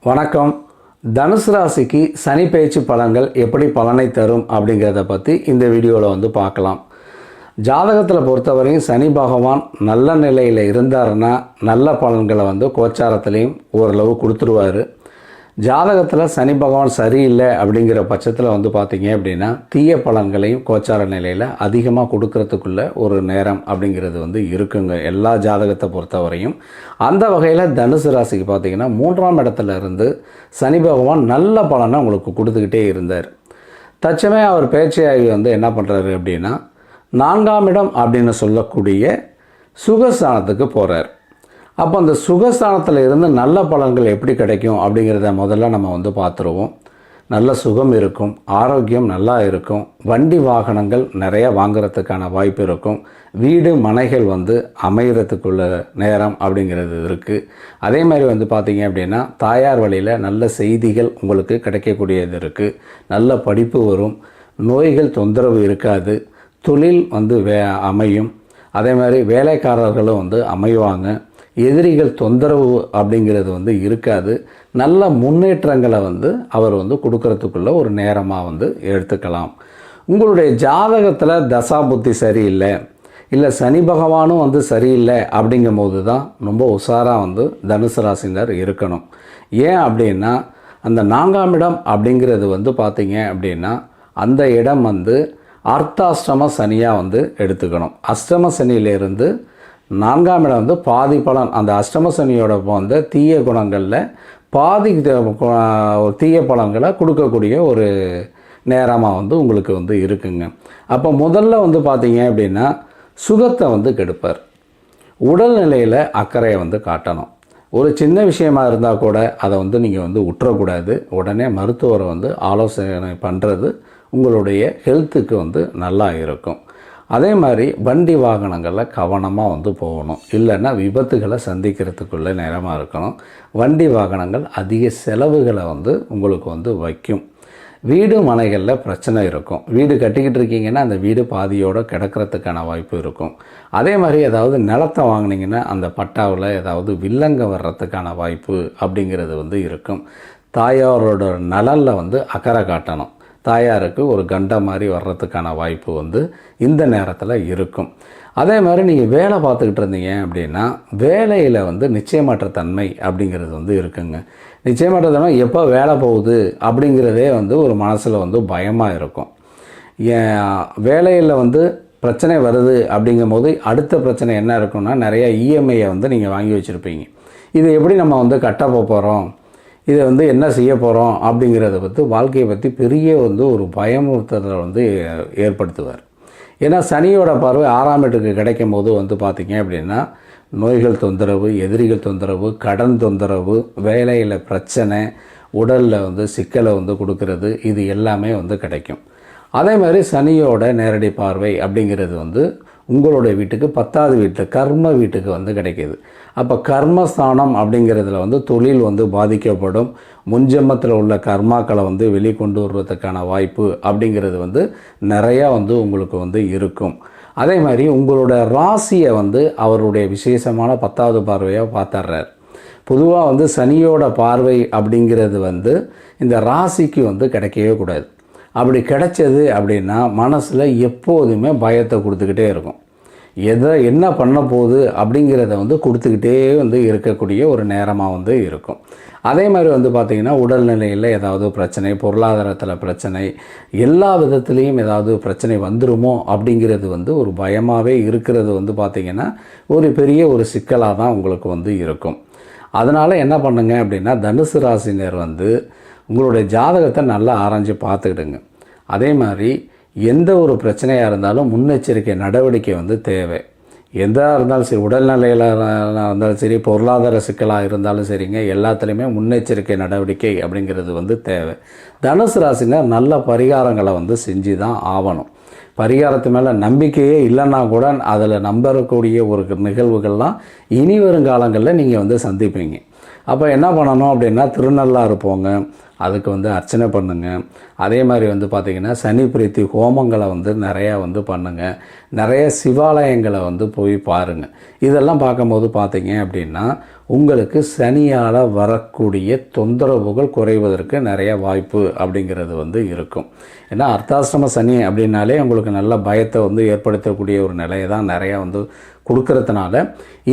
வணக்கம். தனுசு ராசிக்கு சனி பெயர்ச்சி பலன்கள் எப்படி பலனை தரும் அப்படிங்கிறத பற்றி இந்த வீடியோவில் பார்க்கலாம். ஜாதகத்தில் பொறுத்தவரையும் சனி பகவான் நல்ல நிலையில் இருந்தாருன்னா நல்ல பலன்களை கோச்சாரத்துலேயும் ஓரளவு கொடுத்துருவார். ஜாதகத்தில் சனி பகவான் சரியில்லை அப்படிங்கிற பட்சத்தில் பார்த்தீங்க அப்படின்னா தீய பலன்களையும் கோச்சார நிலையில் அதிகமாக கொடுக்கறதுக்குள்ள ஒரு நேரம் அப்படிங்கிறது இருக்குங்க எல்லா ஜாதகத்தை பொறுத்தவரையும். அந்த வகையில் தனுசு ராசிக்கு பார்த்தீங்கன்னா 3ஆம் இடத்துல இருந்து சனி பகவான் நல்ல பலனை உங்களுக்கு கொடுத்துக்கிட்டே இருந்தார். தச்சமே அவர் பேச்சையாகி என்ன பண்ணுறாரு அப்படின்னா 4ஆம் இடம் அப்படின்னு சொல்லக்கூடிய சுகஸ்தானத்துக்கு போகிறார். அப்போ அந்த சுகஸ்தானத்தில் இருந்து நல்ல பலன்கள் எப்படி கிடைக்கும் அப்படிங்கிறத முதல்ல நம்ம பார்த்துருவோம். நல்ல சுகம் இருக்கும், ஆரோக்கியம் நல்லா இருக்கும், வண்டி வாகனங்கள் நிறைய வாங்குறதுக்கான வாய்ப்பு இருக்கும், வீடு மனைகள் அமைகிறதுக்குள்ள நேரம் அப்படிங்கிறது இருக்குது. அதே மாதிரி பார்த்தீங்க அப்படின்னா தாயார் வழியில் நல்ல செய்திகள் உங்களுக்கு கிடைக்கக்கூடியது இருக்குது. நல்ல படிப்பு வரும், நோய்கள் தொந்தரவு இருக்காது, தொழில் அமையும். அதே மாதிரி வேலைக்காரர்களும் அமைவாங்க, எதிரிகள் தொந்தரவு அப்படிங்கிறது இருக்காது. நல்ல முன்னேற்றங்களை அவர் கொடுக்கறதுக்குள்ள ஒரு நேரமாக எடுத்துக்கலாம். உங்களுடைய ஜாதகத்தில் தசா புத்தி சரியில்லை, இல்லை சனி பகவானும் சரியில்லை அப்படிங்கும் போது தான் ரொம்ப உஷாராக தனுசு ராசினர் இருக்கணும். ஏன் அப்படின்னா அந்த 4ஆம் இடம் அப்படிங்கிறது பார்த்தீங்க அப்படின்னா அந்த இடம் அர்த்தாஷ்டம சனியாக எடுத்துக்கணும். அஷ்டம சனியிலிருந்து 4ஆம் இடம் பாதி பலன், அந்த அஷ்டம சனியோட தீய குணங்களில் பாதி தீய பலன்களை கொடுக்கக்கூடிய ஒரு நேரமாக உங்களுக்கு இருக்குங்க. அப்போ முதல்ல பார்த்தீங்க அப்படின்னா சுகத்தை கெடுப்பார். உடல்நிலையில் அக்கறையை காட்டணும். ஒரு சின்ன விஷயமா இருந்தால் கூட அதை நீங்கள் விட்டுறக்கூடாது. உடனே மருத்துவரை ஆலோசனை பண்ணுறது உங்களுடைய ஹெல்த்துக்கு நல்லா இருக்கும். அதே மாதிரி வண்டி வாகனங்களில் கவனமாக போகணும், இல்லைன்னா விபத்துகளை சந்திக்கிறதுக்குள்ள நேரமாக இருக்கணும். வண்டி வாகனங்கள் அதிக செலவுகளை உங்களுக்கு வைக்கும். வீடு மனைகளில் பிரச்சனை இருக்கும். வீடு கட்டிக்கிட்டு இருக்கீங்கன்னா அந்த வீடு பாதியோடு கிடக்கிறதுக்கான வாய்ப்பு இருக்கும். அதே மாதிரி ஏதாவது நிலத்தை வாங்கினீங்கன்னா அந்த பட்டாவில் ஏதாவது வில்லங்க வர்றதுக்கான வாய்ப்பு அப்படிங்கிறது இருக்கும். தாயாரோட நலனில் அக்கறை காட்டணும். தாயாருக்கு ஒரு கண்ட மாதிரி வர்றதுக்கான வாய்ப்பு இந்த நேரத்தில் இருக்கும். அதே மாதிரி நீங்கள் வேலை பார்த்துக்கிட்டு இருந்தீங்க அப்படின்னா வேலையில் நிச்சயமற்ற தன்மை அப்படிங்கிறது இருக்குங்க. நிச்சயமற்ற தன்மை எப்போ வேலை போகுது அப்படிங்கிறதே ஒரு மனசில் பயமாக இருக்கும். வேலையில் பிரச்சனை வருது அப்படிங்கும் போது அடுத்த பிரச்சனை என்ன இருக்குன்னா நிறையா இஎம்ஐயை நீங்கள் வாங்கி வச்சுருப்பீங்க. இது எப்படி நம்ம கட்ட போகிறோம், இதை என்ன செய்ய போகிறோம் அப்படிங்கிறத வாழ்க்கையை பற்றி பெரிய ஒரு பயமுறுத்தலை ஏற்படுத்துவார். ஏன்னா சனியோட பார்வை 6ஆம் இடத்துக்கு கிடைக்கும் போது பார்த்திங்க அப்படின்னா நோய்கள் தொந்தரவு, எதிரிகள் தொந்தரவு, கடன் தொந்தரவு, வேலையில் பிரச்சனை, உடலில் சிக்கலை கொடுக்கறது, இது எல்லாமே கிடைக்கும். அதே மாதிரி சனியோட நேரடி பார்வை அப்படிங்கிறது உங்களுடைய வீட்டுக்கு 10வது வீட்டில் கர்ம வீட்டுக்கு கிடைக்கிது. அப்போ கர்மஸ்தானம் அப்படிங்கிறதுல தொழில் பாதிக்கப்படும். முன்ஜென்மத்தில் உள்ள கர்மாக்களை வெளிக்கொண்டு வர்றதுக்கான வாய்ப்பு அப்படிங்கிறது நிறையா உங்களுக்கு இருக்கும். அதே மாதிரி உங்களோட ராசியை அவருடைய விசேஷமான 10வது பார்வையாக பார்த்துட்றார். பொதுவாக சனியோட பார்வை அப்படிங்கிறது இந்த ராசிக்கு கிடைக்கவே கூடாது. அப்படி கிடைச்சது அப்படின்னா மனசில் எப்போதுமே பயத்தை கொடுத்துக்கிட்டே இருக்கும். என்ன பண்ண போகுது அப்படிங்கிறத கொடுத்துக்கிட்டே இருக்கக்கூடிய ஒரு நேரமாக இருக்கும். அதே மாதிரி பார்த்திங்கன்னா உடல்நிலையில் ஏதாவது பிரச்சனை, பொருளாதாரத்தில் பிரச்சனை, எல்லா விதத்துலேயும் ஏதாவது பிரச்சனை வந்துருமோ அப்படிங்கிறது ஒரு பயமாகவே இருக்கிறது பார்த்திங்கன்னா ஒரு பெரிய ஒரு சிக்கலாக தான் உங்களுக்கு இருக்கும். அதனால் என்ன பண்ணுங்க அப்படின்னா தனுசு ராசினர் உங்களுடைய ஜாதகத்தை நல்லா ஆராய்ஞ்சு பார்த்துக்கிடுங்க. அதே மாதிரி எந்த ஒரு பிரச்சனையாக இருந்தாலும் முன்னெச்சரிக்கை நடவடிக்கை தேவை. எதாக இருந்தாலும் சரி, உடல்நிலையில் இருந்தாலும் சரி, பொருளாதார சிக்கலாக இருந்தாலும் சரிங்க, எல்லாத்துலேயுமே முன்னெச்சரிக்கை நடவடிக்கை அப்படிங்கிறது தேவை. தனுசு ராசினர் நல்ல பரிகாரங்களை செஞ்சு தான் ஆகணும். பரிகாரத்து மேலே நம்பிக்கையே இல்லைன்னா கூட அதில் நம்பக்கூடிய ஒரு நிகழ்வுகள்லாம் இனி வருங்காலங்களில் நீங்கள் சந்திப்பீங்க. அப்போ என்ன பண்ணணும் அப்படின்னா திருநள்ளாறு போங்க, அதுக்கு வந்து அர்ச்சனை பண்ணுங்கள். அதே மாதிரி வந்து பார்த்திங்கன்னா சனி பிரீத்தி ஹோமங்களை வந்து நிறையா வந்து பண்ணுங்கள். நிறைய சிவாலயங்களை வந்து போய் பாருங்கள். இதெல்லாம் பார்க்கும்போது பார்த்திங்க அப்படின்னா உங்களுக்கு சனியால் வரக்கூடிய தொந்தரவுகள் குறைவதற்கு நிறைய வாய்ப்பு அப்படிங்கிறது வந்து இருக்கும். ஏன்னா அர்த்தாசிரம சனி அப்படின்னாலே உங்களுக்கு நல்ல பயத்தை வந்து ஏற்படுத்தக்கூடிய ஒரு நிலையை தான் நிறையா வந்து கொடுக்கறதுனால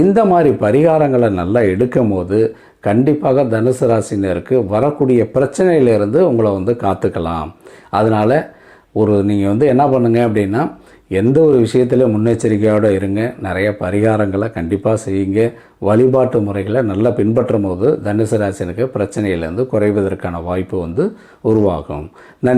இந்த மாதிரி பரிகாரங்களை நல்லா எடுக்கும் போது கண்டிப்பாக தனுசு ராசினருக்கு வரக்கூடிய பிரச்சனையிலிருந்து உங்களை வந்து காத்துக்கலாம். அதனால் நீங்கள் வந்து என்ன பண்ணுங்க அப்படின்னா எந்த ஒரு விஷயத்திலும் முன்னெச்சரிக்கையோடு இருங்க. நிறைய பரிகாரங்களை கண்டிப்பாக செய்யுங்க. வழிபாட்டு முறைகளை நல்லா பின்பற்றும் போது தனுசு ராசினுக்கு பிரச்சனையிலேருந்து குறைவதற்கான வாய்ப்பு வந்து உருவாகும். நன்றி.